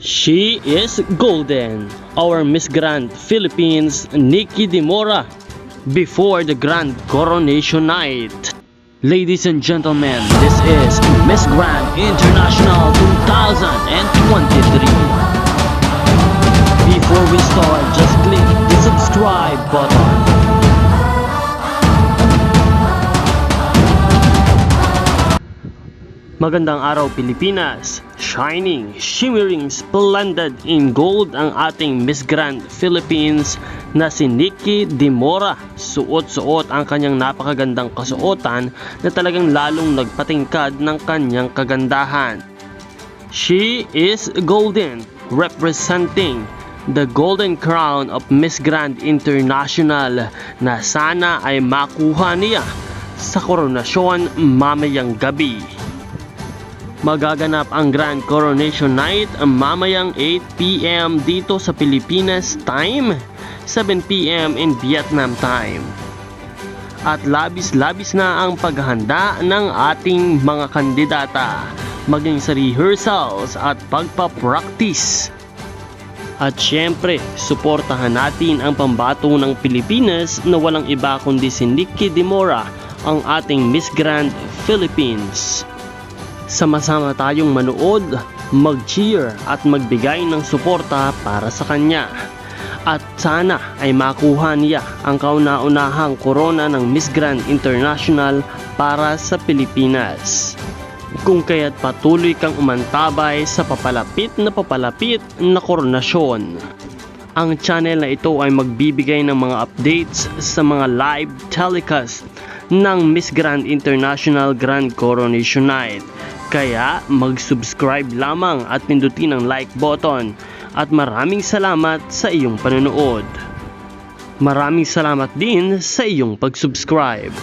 She is golden, our Miss Grand Philippines, Nikki Demora, before the Grand Coronation Night. Ladies and gentlemen, this is Miss Grand International 2023. Before we start, just click the subscribe button. Magandang araw Pilipinas! Shining, shimmering, splendid in gold ang ating Miss Grand Philippines na si Nikki Demora. Suot-suot ang kanyang napakagandang kasuotan na talagang lalong nagpatingkad ng kanyang kagandahan. She is golden, representing the golden crown of Miss Grand International na sana ay makuha niya sa koronasyon mamayang gabi. Magaganap ang Grand Coronation Night mamayang 8 PM dito sa Pilipinas time, 7 PM in Vietnam time. At labis-labis na ang paghahanda ng ating mga kandidata, maging sa rehearsals at pagpapractice. At syempre, suportahan natin ang pambato ng Pilipinas na walang iba kundi si Nikki Demora, ang ating Miss Grand Philippines. Sama-sama tayong manood, mag-cheer at magbigay ng suporta para sa kanya. At sana ay makuha niya ang kauna-unahang korona ng Miss Grand International para sa Pilipinas. Kung kaya't patuloy kang umantabay sa papalapit na koronasyon. Ang channel na ito ay magbibigay ng mga updates sa mga live telecast ng Miss Grand International Grand Coronation Night. Kaya mag-subscribe lamang at pindutin ang like button at maraming salamat sa iyong panonood. Maraming salamat din sa iyong pag-subscribe.